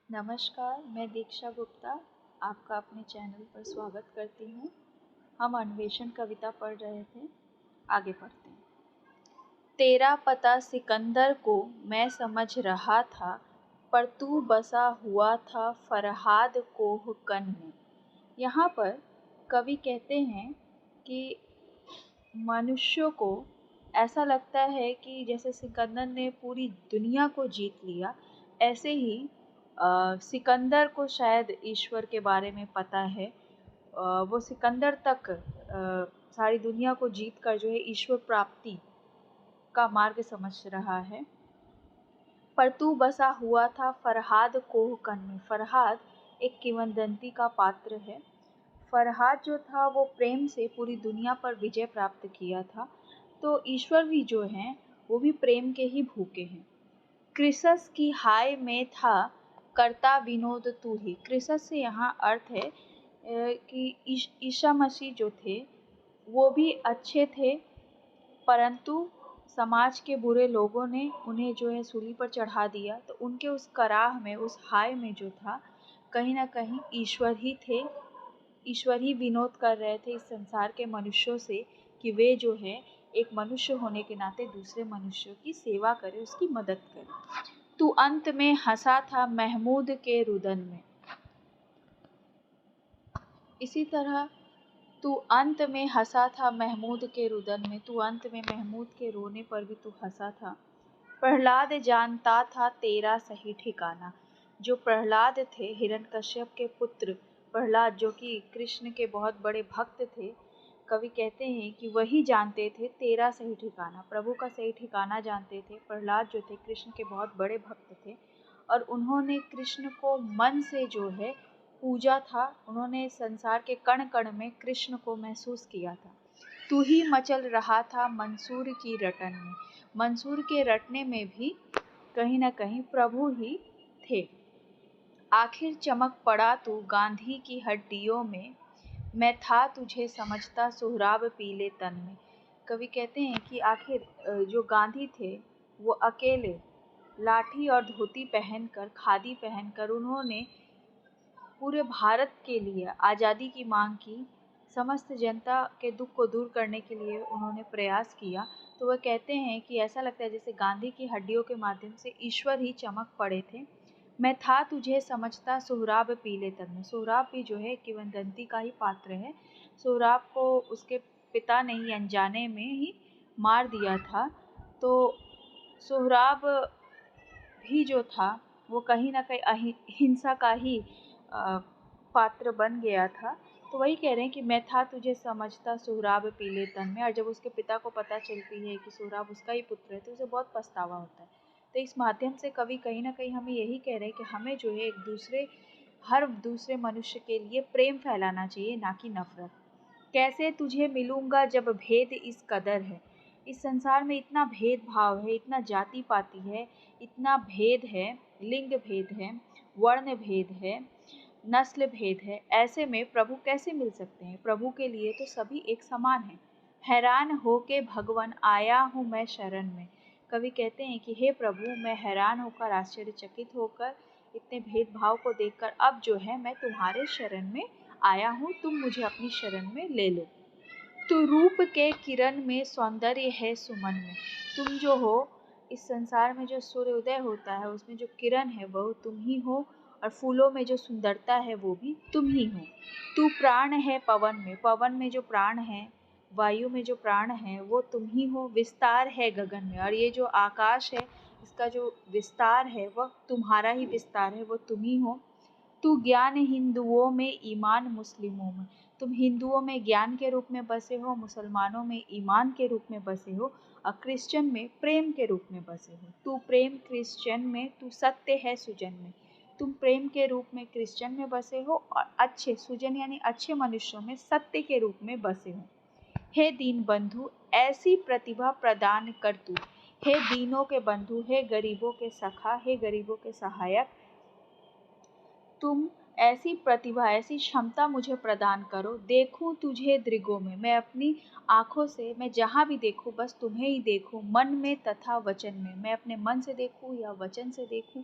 नमस्कार, मैं दीक्षा गुप्ता आपका अपने चैनल पर स्वागत करती हूँ। हम अन्वेषण कविता पढ़ रहे थे, आगे पढ़ते हैं। तेरा पता सिकंदर को मैं समझ रहा था, पर तू बसा हुआ था फरहाद कोहकन में। यहाँ पर कवि कहते हैं कि मनुष्यों को ऐसा लगता है कि जैसे सिकंदर ने पूरी दुनिया को जीत लिया, ऐसे ही सिकंदर को शायद ईश्वर के बारे में पता है। वो सिकंदर तक सारी दुनिया को जीत कर जो है ईश्वर प्राप्ति का मार्ग समझ रहा है। पर तू बसा हुआ था फरहाद कोहकन में। फरहाद एक किंवदंती का पात्र है। फरहाद जो था वो प्रेम से पूरी दुनिया पर विजय प्राप्त किया था। तो ईश्वर भी जो हैं वो भी प्रेम के ही भूखे हैं। क्रिसस की हाय में था करता विनोद तू ही। क्रिसस से यहाँ अर्थ है कि ईसा मसीह जो थे वो भी अच्छे थे, परंतु समाज के बुरे लोगों ने उन्हें जो है सूली पर चढ़ा दिया। तो उनके उस कराह में, उस हाय में जो था, कहीं ना कहीं ईश्वर ही थे। ईश्वर ही विनोद कर रहे थे इस संसार के मनुष्यों से कि वे जो है एक मनुष्य होने के नाते दूसरे मनुष्यों की सेवा करें, उसकी मदद करें। तू अंत में हंसा था महमूद के रुदन में। इसी तरह तू अंत में हंसा था महमूद के रुदन में। तू अंत में महमूद के रोने पर भी तू हंसा था। प्रहलाद जानता था तेरा सही ठिकाना। जो प्रहलाद थे, हिरण्यकश्यप के पुत्र प्रहलाद, जो कि कृष्ण के बहुत बड़े भक्त थे, कवि कहते हैं कि वही जानते थे तेरा सही ठिकाना, प्रभु का सही ठिकाना जानते थे। प्रहलाद जो थे कृष्ण के बहुत बड़े भक्त थे और उन्होंने कृष्ण को मन से जो है पूजा था। उन्होंने संसार के कण कण में कृष्ण को महसूस किया था। तू ही मचल रहा था मंसूर की रटन में। मंसूर के रटने में भी कहीं ना कहीं प्रभु ही थे। आखिर चमक पड़ा तू गांधी की हड्डियों में, मैं था तुझे समझता सुहराब पीले तन में। कवि कहते हैं कि आखिर जो गांधी थे वो अकेले लाठी और धोती पहनकर, खादी पहनकर, उन्होंने पूरे भारत के लिए आज़ादी की मांग की। समस्त जनता के दुख को दूर करने के लिए उन्होंने प्रयास किया। तो वह कहते हैं कि ऐसा लगता है जैसे गांधी की हड्डियों के माध्यम से ईश्वर ही चमक पड़े थे। मैं था तुझे समझता सोहराब पीले तन में। सोहराब भी जो है किंवदंती का ही पात्र है। सोहराब को उसके पिता ने ही अनजाने में ही मार दिया था। तो सोहराब भी जो था वो कहीं ना कहीं हिंसा का ही पात्र बन गया था। तो वही कह रहे हैं कि मैं था तुझे समझता सोहराब पीले तन में। और जब उसके पिता को पता चलती है कि सोहराब उसका ही पुत्र है तो उसे बहुत पछतावा होता है। तो इस माध्यम से कवि कहीं ना कहीं हमें यही कह रहे हैं कि हमें जो है हर दूसरे मनुष्य के लिए प्रेम फैलाना चाहिए, ना कि नफरत। कैसे तुझे मिलूंगा जब भेद इस कदर है। इस संसार में इतना भेदभाव है, इतना जाति पाति है, इतना भेद है, लिंग भेद है, वर्ण भेद है, नस्ल भेद है। ऐसे में प्रभु कैसे मिल सकते हैं? प्रभु के लिए तो सभी एक समान हैं। हैरान हो के भगवान आया हूँ मैं शरण में। कवि कहते हैं कि हे प्रभु, मैं हैरान होकर, आश्चर्यचकित होकर, इतने भेदभाव को देखकर अब जो है मैं तुम्हारे शरण में आया हूँ, तुम मुझे अपनी शरण में ले लो। तू रूप के किरण में सौंदर्य है सुमन में। तुम जो हो इस संसार में, जो सूर्योदय होता है उसमें जो किरण है वह तुम ही हो, और फूलों में जो सुंदरता है वो भी तुम ही हो। तू प्राण है पवन में। पवन में जो प्राण है, वायु में जो प्राण है वो तुम ही हो। विस्तार है गगन में, और ये जो आकाश है इसका जो विस्तार है वह तुम्हारा ही विस्तार है, वो तुम ही हो। तू ज्ञान हिंदुओं में, ईमान मुस्लिमों में। तुम हिंदुओं में ज्ञान के रूप में बसे हो, मुसलमानों में ईमान के रूप में बसे हो, और क्रिश्चियन में प्रेम के रूप में बसे हो। तू प्रेम क्रिश्चियन में, तू सत्य है सुजन में। तुम प्रेम के रूप में क्रिश्चियन में बसे हो और अच्छे सुजन यानी अच्छे मनुष्यों में सत्य के रूप में बसे हो। हे दीन बंधु ऐसी प्रतिभा प्रदान कर तू। हे दीनों के बंधु, हे गरीबों के सखा, हे गरीबों के सहायक, तुम ऐसी प्रतिभा, ऐसी क्षमता मुझे प्रदान करो। देखूं तुझे दृगों में, मैं अपनी आँखों से, मैं जहाँ भी देखूं बस तुम्हें ही देखूं। मन में तथा वचन में, मैं अपने मन से देखूं या वचन से देखूं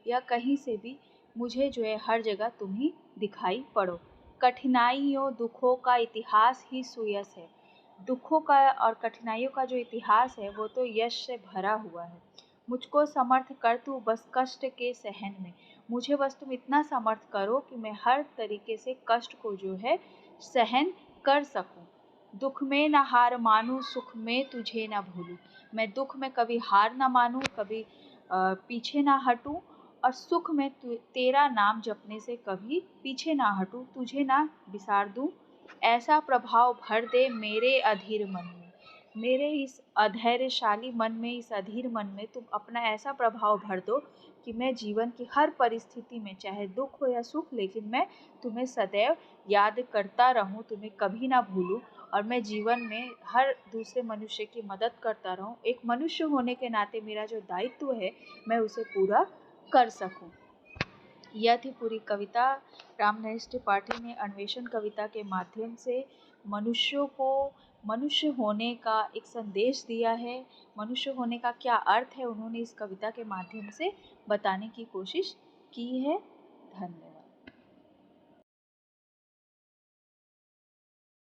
या कहीं से भी, मुझे जो है हर जगह तुम ही दिखाई पड़ो। कठिनाइयों दुखों का इतिहास ही सुयश है। दुखों का और कठिनाइयों का जो इतिहास है वो तो यश से भरा हुआ है। मुझको समर्थ कर तू बस कष्ट के सहन में। मुझे बस तुम इतना समर्थ करो कि मैं हर तरीके से कष्ट को जो है सहन कर सकूं। दुख में न हार मानूं, सुख में तुझे न भूलूं। मैं दुख में कभी हार ना मानूं, कभी पीछे ना हटूं, और सुख में तेरा नाम जपने से कभी पीछे ना हटूं, तुझे ना बिसार दूं। ऐसा प्रभाव भर दे मेरे अधीर मन में। मेरे इस अधैर्यशाली मन में, इस अधीर मन में तुम अपना ऐसा प्रभाव भर दो कि मैं जीवन की हर परिस्थिति में, चाहे दुख हो या सुख, लेकिन मैं तुम्हें सदैव याद करता रहूं, तुम्हें कभी ना भूलूं, और मैं जीवन में हर दूसरे मनुष्य की मदद करता रहूं। एक मनुष्य होने के नाते मेरा जो दायित्व है मैं उसे पूरा कर सकूं। यह थी पूरी कविता। राम नरेश त्रिपाठी ने अन्वेषण कविता के माध्यम से मनुष्यों को मनुष्य होने का एक संदेश दिया है। मनुष्य होने का क्या अर्थ है उन्होंने इस कविता के माध्यम से बताने की कोशिश की है। धन्यवाद।